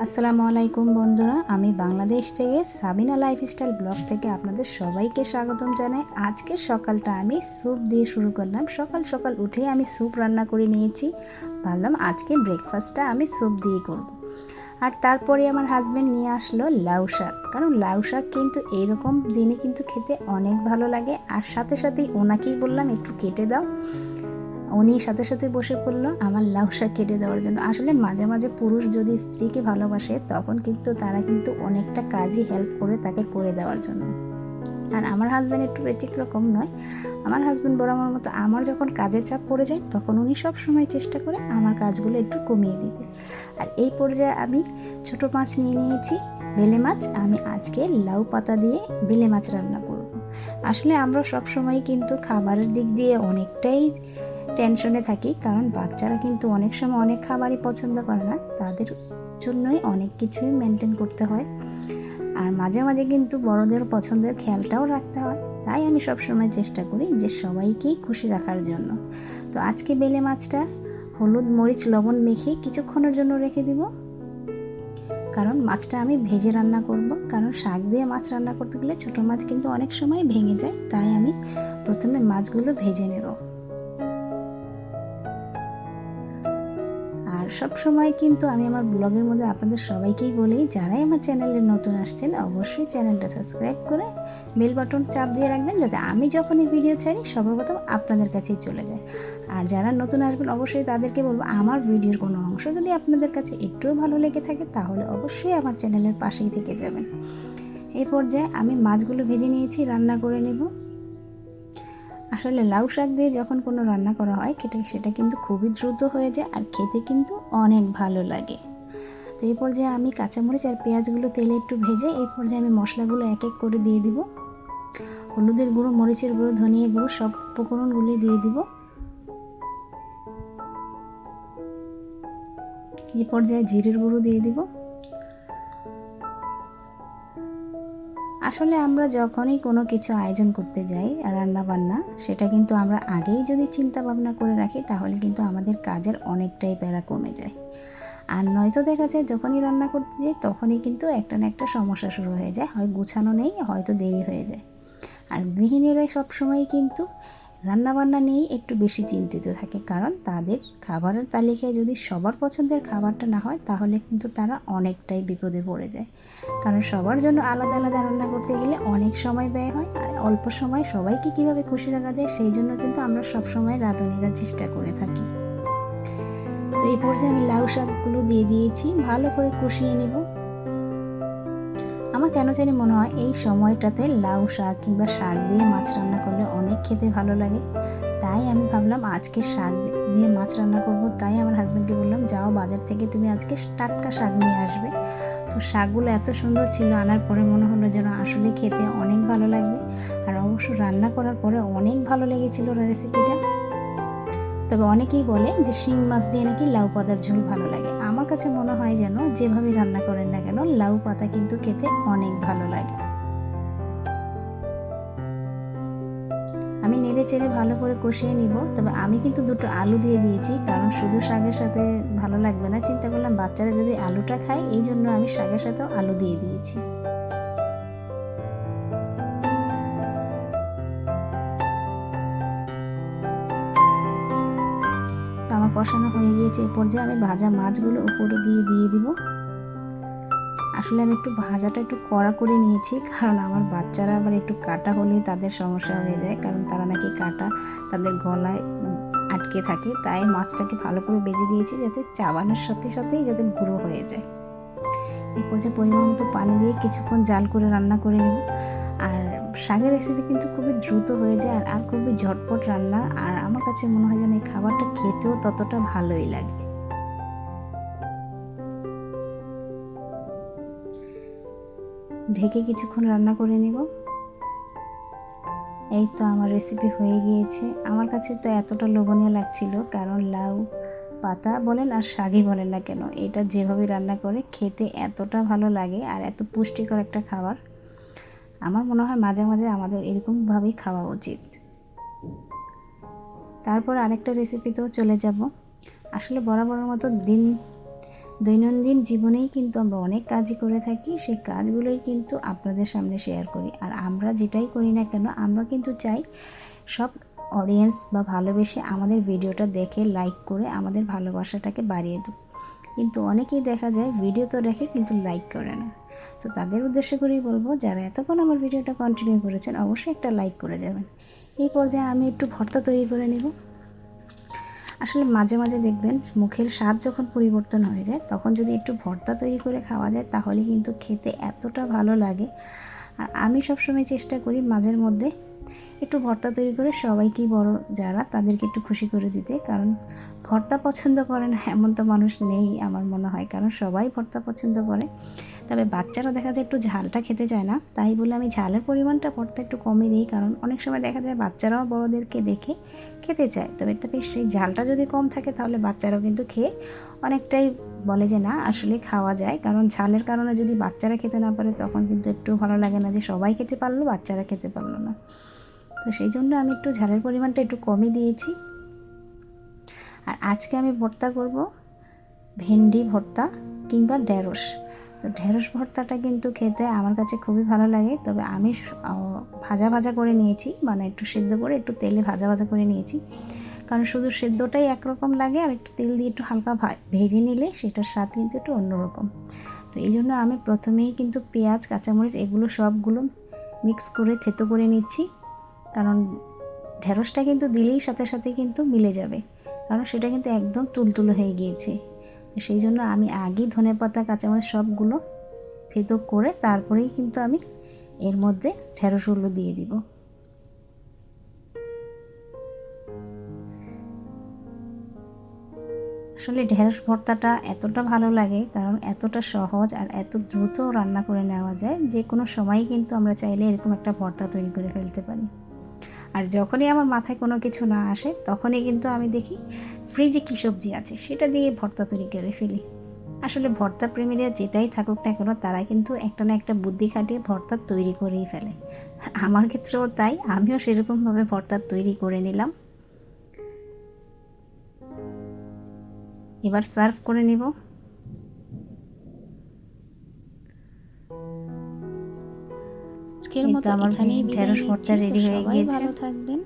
আসসালামু আলাইকুম বন্ধুরা, আমি বাংলাদেশ থেকে সাবিনা লাইফস্টাইল ব্লগ থেকে আপনাদের সবাইকে স্বাগতম জানাই। আজকের সকালটা আমি স্যুপ দিয়ে শুরু করলাম। সকাল সকাল উঠে আমি স্যুপ রান্না করে নিয়েছি। ভাবলাম আজকে ব্রেকফাস্টটা আমি স্যুপ দিয়ে করব। আর তারপরে আমার হাজব্যান্ড নিয়ে আসলো লাউ শাক, কারণ লাউ শাক কিন্তু এইরকম দিনে কিন্তু খেতে অনেক ভালো লাগে। আর সাথে সাথেই ওনাকেই বললাম একটু কেটে দাও, উনি সাথে সাথে বসে পড়লো আমার লাউ শাক কেটে দেওয়ার জন্য। আসলে মাঝে মাঝে পুরুষ যদি স্ত্রীকে ভালোবাসে তখন কিন্তু তারা কিন্তু অনেকটা কাজই হেল্প করে তাকে করে দেওয়ার জন্য। আর আমার হাজব্যান্ড একটু ব্যতিক্রম নয়। আমার হাজব্যান্ড বরাবর মতো আমার যখন কাজের চাপ পড়ে যায় তখন উনি সব সময় চেষ্টা করে আমার কাজগুলো একটু কমিয়ে দিতে। আর এই পর্যায়ে আমি ছোট মাছ নিয়ে নিয়েছি, বেলে মাছ। আমি আজকে লাউ পাতা দিয়ে বেলে মাছ রান্না করব। আসলে আমরা সব সময় কিন্তু খাবারের দিক দিয়ে অনেকটাই টেনশনে থাকি, কারণ বাচ্চারা কিন্তু অনেক সময় অনেক খাবারই পছন্দ করে না, তাদের জন্যই অনেক কিছুই মেনটেন করতে হয়। আর মাঝে মাঝে কিন্তু বড়দের পছন্দের খেয়ালটাও রাখতে হয়। তাই আমি সব সময় চেষ্টা করি যে সবাইকেই খুশি রাখার জন্য। তো আজকে বেলে মাছটা হলুদ মরিচ লবণ মেখে কিছুক্ষণের জন্য রেখে দিব, কারণ মাছটা আমি ভেজে রান্না করব। কারণ শাক দিয়ে মাছ রান্না করতে গেলে ছোটো মাছ কিন্তু অনেক সময় ভেঙে যায়, তাই আমি প্রথমে মাছগুলো ভেজে নেব। আর সব সময় কিন্তু আমি আমার ব্লগের মধ্যে আপনাদের সবাইকেই বলি, যারাই আমার চ্যানেলে নতুন আসছেন অবশ্যই চ্যানেলটা সাবস্ক্রাইব করে বেল বাটন চাপ দিয়ে রাখবেন, যাতে আমি যখনই ভিডিও ছাড়ি সর্বপ্রথম আপনাদের কাছেই চলে যায়। আর যারা নতুন আসবেন অবশ্যই তাদেরকে বলবো, আমার ভিডিওর কোনো অংশ যদি আপনাদের কাছে একটুও ভালো লেগে থাকে তাহলে অবশ্যই আমার চ্যানেলের পাশেই থেকে যাবেন। এই পর্যায়ে আমি মাছগুলো ভেজে নিয়েছি, রান্না করে নেব। আসলে লাউ শাক দিয়ে যখন কোনো রান্না করা হয় সেটা কিন্তু খুবই দ্রুত হয়ে যায় আর খেতে কিন্তু অনেক ভালো লাগে। তো এই পর্যায়ে আমি কাঁচামরিচ আর পেঁয়াজগুলো তেলে একটু ভেজে এই পর্যায়ে আমি মশলাগুলো এক এক করে দিয়ে দিব। হলুদের গুঁড়ো, মরিচের গুঁড়ো, ধনিয়া গুঁড়ো সব উপকরণগুলি দিয়ে দিব। এই পর্যায়ে জিরের গুঁড়ো দিয়ে দিব। আসলে আমরা যখনই কোনো কিছু আয়োজন করতে যাই রান্না বান্না, সেটা কিন্তু আমরা আগেই যদি চিন্তা ভাবনা করে রাখি তাহলে কিন্তু আমাদের কাজের অনেকটাই প্যারা কমে যায়। আর নয়তো দেখা যায় যখনই রান্না করতে যাই তখনই কিন্তু একটা না একটা সমস্যা শুরু হয়ে যায়, হয় গুছানো নেই, হয়তো দেরি হয়ে যায়। আর গৃহিণীরা সবসময় কিন্তু রান্নাবান্না নিয়েই একটু বেশি চিন্তিত থাকে, কারণ তাদের খাবারের তালিকায় যদি সবার পছন্দের খাবারটা না হয় তাহলে কিন্তু তারা অনেকটাই বিপদে পড়ে যায়। কারণ সবার জন্য আলাদা আলাদা রান্না করতে গেলে অনেক সময় ব্যয় হয়, আর অল্প সময় সবাইকে কীভাবে খুশি রাখা যায় সেই জন্য কিন্তু আমরা সবসময় রাঁধুনিরা চেষ্টা করে থাকি। তো এই পর্যায়ে আমি লাউ শাকগুলো দিয়ে দিয়েছি, ভালো করে কষিয়ে নেব। আমার কেন জানি মনে হয় এই সময়টাতে লাউ শাক কিংবা শাক দিয়ে মাছ রান্না করলে অনেক খেতে ভালো লাগে। তাই আমি ভাবলাম আজকে শাক দিয়ে মাছ রান্না করব। তাই আমার হাজব্যান্ডকে বললাম, যাও বাজার থেকে তুমি আজকে টাটকা শাক নিয়ে আসবে। তো শাকগুলো এত সুন্দর ছিল, আনার পরে মনে হলো যেন আসলে খেতে অনেক ভালো লাগবে। আর অবশ্য রান্না করার পরে অনেক ভালো লেগেছিল রেসিপিটা। তবে অনেকেই বলে যে শিং মাছ দিয়ে নাকি লাউ পাতার ঝোল ভালো লাগে। আমার কাছে মনে হয় যেন যেভাবে রান্না করেন না কেন লাউ পাতা কিন্তু খেতে অনেক ভালো লাগে। আমি নেড়ে চেড়ে ভালো করে কষিয়ে নিব। তবে আমি কিন্তু দুটো আলু দিয়ে দিয়েছি, কারণ শুধু শাকের সাথে ভালো লাগবে না। চিন্তা করলাম বাচ্চারা যদি আলুটা খায়, এই জন্য আমি শাকের সাথেও আলু দিয়ে দিয়েছি। তো আমার কষানো হয়ে গিয়েছে। এই পর্যায়ে আমি ভাজা মাছগুলো উপরে দিয়ে দিব। আসলে আমি একটু ভাজাটা একটু কড়া করে নিয়েছি, কারণ আমার বাচ্চারা আবার একটু কাটা হলেই তাদের সমস্যা হয়ে যায়, কারণ তারা নাকি কাটা তাদের গলায় আটকে থাকে। তাই মাছটাকে ভালো করে ভেজে দিয়েছি যাতে চাবানোর সাথে সাথেই যাতে গুঁড়ো হয়ে যায়। এই পর্যায়ে পরিমাণ মতো পানি দিয়ে কিছুক্ষণ জাল করে রান্না করে নেব। আর শাকের রেসিপি কিন্তু খুবই দ্রুত হয়ে যায় আর খুবই ঝটপট রান্না। আর আমার কাছে মনে হয় যেন এই খাবারটা খেতেও ততটা ভালোই লাগে। ঢেকে কিছুক্ষণ রান্না করে নেব। এই তো আমার রেসিপি হয়ে গিয়েছে। আমার কাছে তো এতটা লোভনীয় লাগছিল, কারণ লাউ পাতা বলেন আর শাকই বলেন না কেন, এটা যেভাবে রান্না করে খেতে এতটা ভালো লাগে আর এত পুষ্টিকর একটা খাবার। আমার মনে হয় মাঝে মাঝে আমাদের এরকমভাবেই খাওয়া উচিত। তারপর আরেকটা রেসিপিতেও চলে যাব। আসলে বরাবরের মতো দিন দৈনন্দিন জীবনেই কিন্তু আমরা অনেক কাজই করে থাকি, সেই কাজগুলোই কিন্তু আপনাদের সামনে শেয়ার করি। আর আমরা যেটাই করি না কেন, আমরা কিন্তু চাই সব অডিয়েন্স বা ভালোবেসে আমাদের ভিডিওটা দেখে লাইক করে আমাদের ভালোবাসাটাকে বাড়িয়ে দেব। কিন্তু অনেকেই দেখা যায় ভিডিও তো দেখে কিন্তু লাইক করে না। তো তাদের উদ্দেশ্য করেই বলবো, যারা এতক্ষণ আমার ভিডিওটা কন্টিনিউ করেছেন অবশ্যই একটা লাইক করে যাবেন। এই পর্যায়ে আমি একটু ভর্তা তৈরি করে নেব। আসলে মাঝে মাঝে দেখবেন মুখের স্বাদ যখন পরিবর্তন হয়ে যায়, তখন যদি একটু ভর্তা তৈরি করে খাওয়া যায় তাহলে কিন্তু খেতে এতটা ভালো লাগে। আর আমি সবসময় চেষ্টা করি মাঝের মধ্যে একটু ভর্তা তৈরি করে সবাইকেই, বড় যারা তাদেরকে একটু খুশি করে দিতে। কারণ ভর্তা পছন্দ করে না এমন তো মানুষ নেই আমার মনে হয়, কারণ সবাই ভর্তা পছন্দ করে। তবে বাচ্চারা দেখা যায় একটু ঝালটা খেতে চায় না, তাই বলে আমি ঝালের পরিমাণটা ভর্তা একটু কমে দিই। কারণ অনেক সময় দেখা যায় বাচ্চারাও বড়োদেরকে দেখে খেতে চায়, তবে সেই ঝালটা যদি কম থাকে তাহলে বাচ্চারাও কিন্তু খেয়ে অনেকটাই বলে যে না আসলে খাওয়া যায়। কারণ ঝালের কারণে যদি বাচ্চারা খেতে না পারে তখন কিন্তু একটু ভালো লাগে না যে সবাই খেতে পারলো বাচ্চারা খেতে পারলো না। তো সেই জন্য আমি একটু ঝালের পরিমাণটা একটু কমই দিয়েছি। আর আজকে আমি ভর্তা করব ভেন্ডি ভর্তা কিংবা ঢেঁড়স। তো ঢেঁড়স ভর্তাটা কিন্তু খেতে আমার কাছে খুবই ভালো লাগে। তবে আমি ভাজা ভাজা করে নিয়েছি, মানে একটু সেদ্ধ করে একটু তেলে ভাজা ভাজা করে নিয়েছি। কারণ শুধু সেদ্ধটাই একরকম লাগে, আর একটু তেল দিয়ে একটু হালকা ভেজে নিলে সেটার স্বাদ কিন্তু একটু অন্যরকম। তো এই জন্য আমি প্রথমেই কিন্তু পেঁয়াজ কাঁচামরিচ এগুলো সবগুলো মিক্স করে থেতো করে নিচ্ছি। কারণ ঢেঁড়সটা কিন্তু দিলেই সাথে সাথে কিন্তু মিলে যাবে, কারণ সেটা কিন্তু একদম তুলতুলো হয়ে গিয়েছে। সেই জন্য আমি আগেই ধনেপাতা কাঁচামরিচ সবগুলো থেতো করে তারপরেই কিন্তু আমি এর মধ্যে ঢেঁড়সগুলো দিয়ে দিব। আসলে ঢেঁড়স ভর্তাটা এতটা ভালো লাগে কারণ এতটা সহজ আর এত দ্রুত রান্না করে নেওয়া যায়, যে কোনো সময়ই কিন্তু আমরা চাইলে এরকম একটা ভর্তা তৈরি করে ফেলতে পারি। আর যখনই আমার মাথায় কোনো কিছু না আসে তখনই কিন্তু আমি দেখি ফ্রিজে কী সবজি আছে সেটা দিয়ে ভর্তা তৈরি করে ফেলি। আসলে ভর্তা প্রেমীরা যেটাই থাকুক না কেন তারা কিন্তু একটা না একটা বুদ্ধি খাটিয়ে ভর্তা তৈরি করেই ফেলে। আমার ক্ষেত্রেও তাই, আমিও সেরকমভাবে ভর্তা তৈরি করে নিলাম। এবার সার্ভ করে নিব। আজকের মতো এখানেই বিদায় নিচ্ছি। তো সবাই ভালো থাকবেন।